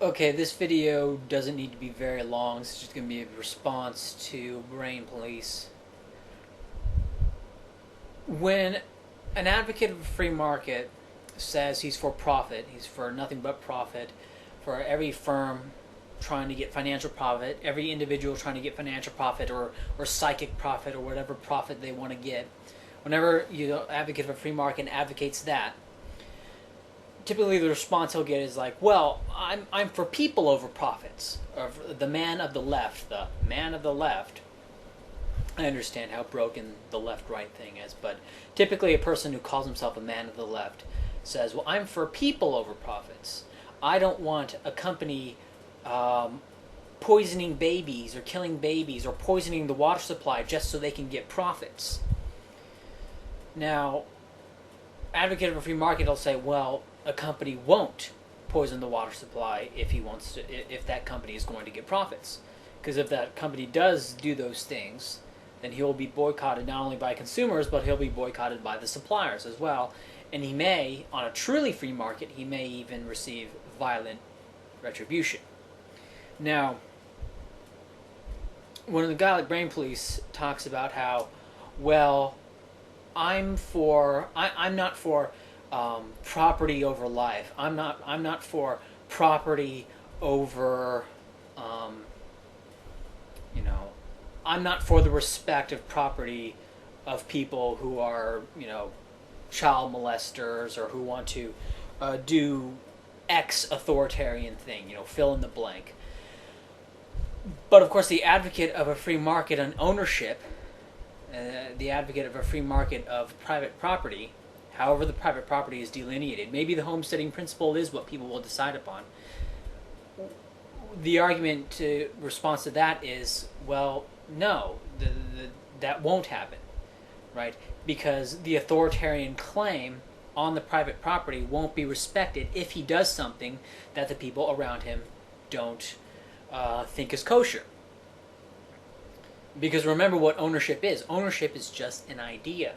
Okay, this video doesn't need to be very long. It's just going to be a response to Brain Police. When an advocate of a free market says he's for profit, he's for nothing but profit, for every firm trying to get financial profit, every individual trying to get financial profit or psychic profit or whatever profit they want to get, whenever you advocate of a free market advocates that, typically the response he'll get is like, well, I'm for people over profits. Or the man of the left, I understand how broken the left-right thing is, but typically a person who calls himself a man of the left says, well, I'm for people over profits. I don't want a company poisoning babies or killing babies or poisoning the water supply just so they can get profits. Now, advocate of a free market will say, well, a company won't poison the water supply if that company is going to get profits. Because if that company does do those things, then he will be boycotted not only by consumers, but he'll be boycotted by the suppliers as well. And he may, on a truly free market, he may even receive violent retribution. Now, when the guy like Brain Police talks about how, well, I'm not for property over life. I'm not for property over, I'm not for the respect of property of people who are, child molesters or who want to do X authoritarian thing, fill in the blank. But of course, the advocate of a free market on ownership, the advocate of a free market of private property, however the private property is delineated, maybe the homesteading principle is what people will decide upon. The argument to response to that is, well, no, that won't happen, right? Because the authoritarian claim on the private property won't be respected if he does something that the people around him don't think is kosher. Because remember what ownership is. Ownership is just an idea.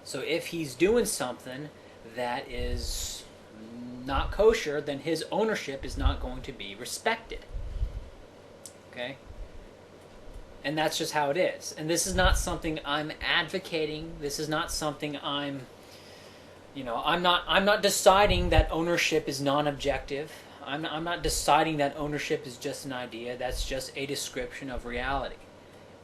So if he's doing something that is not kosher, then his ownership is not going to be respected. Okay? And that's just how it is. And this is not something I'm advocating. This is not something I'm not deciding that ownership is non-objective. I'm not deciding that ownership is just an idea. That's just a description of reality.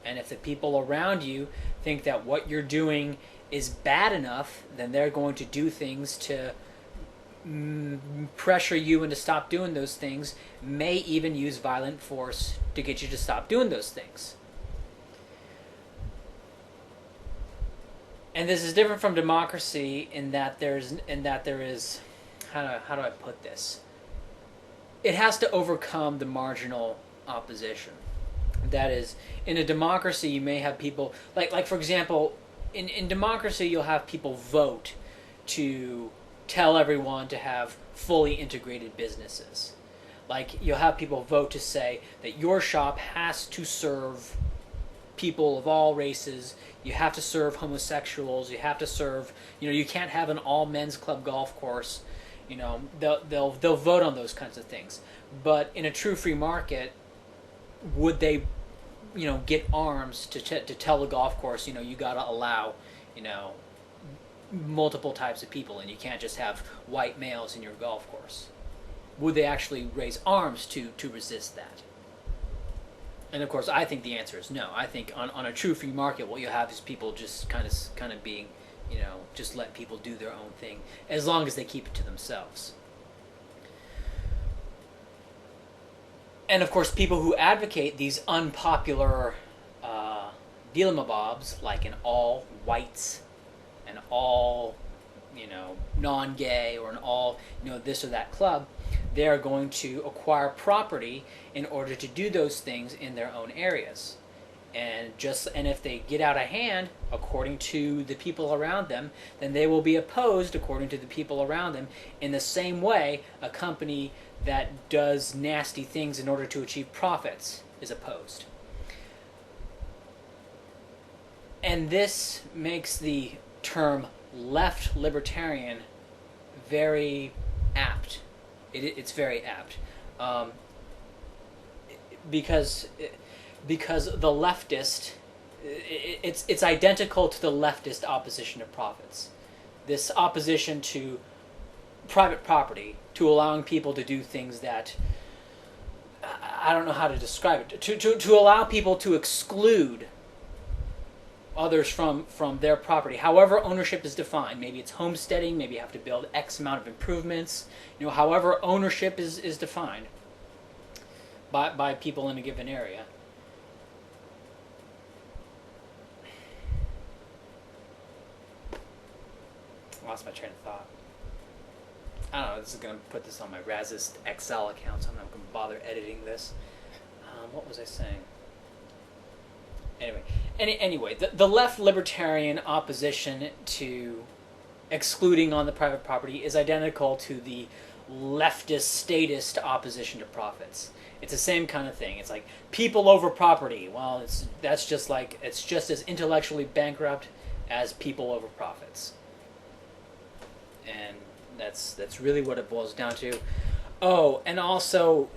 And if the people around you think that what you're doing is bad enough, then they're going to do things to pressure you into stop doing those things, may even use violent force to get you to stop doing those things. And this is different from democracy in that there is how do I put this? It has to overcome the marginal opposition. That is, in a democracy, you may have people like for example, in democracy, you'll have people vote to tell everyone to have fully integrated businesses. Like, you'll have people vote to say that your shop has to serve people of all races. You have to serve homosexuals. You have to serve, you can't have an all men's club golf course. They'll vote on those kinds of things. But in a true free market, would they, get arms to tell the golf course, you got to allow, multiple types of people, and you can't just have white males in your golf course? Would they actually raise arms to resist that? And of course, I think the answer is no. I think on a true free market, what you'll have is people just kind of being, just let people do their own thing, as long as they keep it to themselves. And of course, people who advocate these unpopular dealimabobs, like an all whites, an all, non-gay, or an all, this or that club, they are going to acquire property in order to do those things in their own areas. And if they get out of hand, according to the people around them, then they will be opposed according to the people around them. In the same way, a company that does nasty things in order to achieve profits is opposed. And this makes the term left libertarian very apt. It's very apt. um, because the leftist, it's identical to the leftist opposition to profits. This opposition to private property, to allowing people to do things that, I don't know how to describe it, to allow people to exclude others from their property, however ownership is defined. Maybe it's homesteading, maybe you have to build X amount of improvements, however ownership is defined by people in a given area. Lost my train of thought. I don't know, this is going to put this on my Razist Excel account, so I'm not going to bother editing this. What was I saying? Anyway, the left libertarian opposition to excluding on the private property is identical to the leftist statist opposition to profits. It's the same kind of thing. It's like people over property. Well, it's just as intellectually bankrupt as people over profits. And that's really what it boils down to. Oh, and also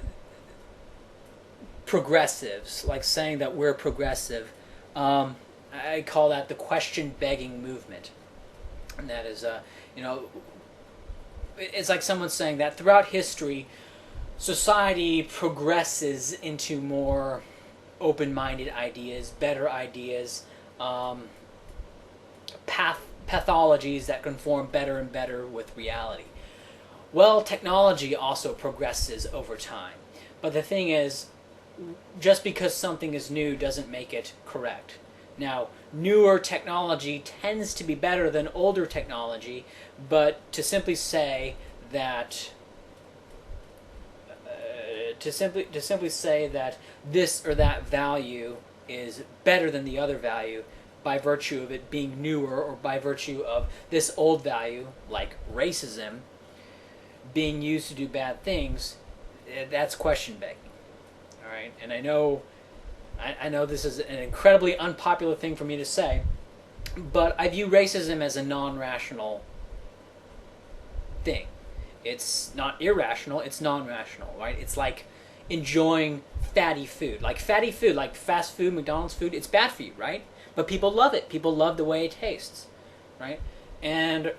progressives, like saying that we're progressive. I call that the question-begging movement. And that is, it's like someone saying that throughout history, society progresses into more open-minded ideas, better ideas, pathologies that conform better and better with reality. Well, technology also progresses over time. But the thing is, just because something is new doesn't make it correct. Now, newer technology tends to be better than older technology, but to simply say that this or that value is better than the other value by virtue of it being newer, or by virtue of this old value, like racism, being used to do bad things, that's question begging. All right, and I know this is an incredibly unpopular thing for me to say, but I view racism as a non-rational thing. It's not irrational, it's non-rational, right? It's like enjoying fatty food. Like fast food, McDonald's food, it's bad for you, right? But people love it. People love the way it tastes, right? And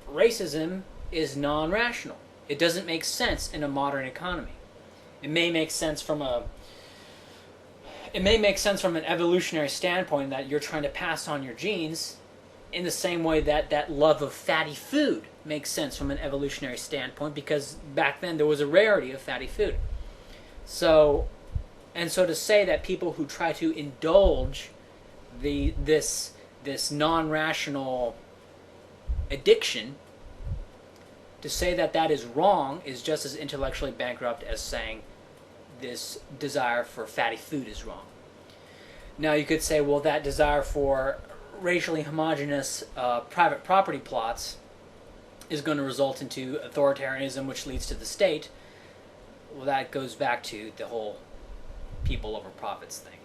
racism is non-rational. It doesn't make sense in a modern economy. It may make sense from an evolutionary standpoint, that you're trying to pass on your genes, in the same way that love of fatty food makes sense from an evolutionary standpoint, because back then there was a rarity of fatty food. So to say that people who try to indulge this non-rational addiction, to say that is wrong, is just as intellectually bankrupt as saying this desire for fatty food is wrong. Now you could say, well, that desire for racially homogeneous private property plots is going to result into authoritarianism, which leads to the state. Well, that goes back to the whole people over profits thing.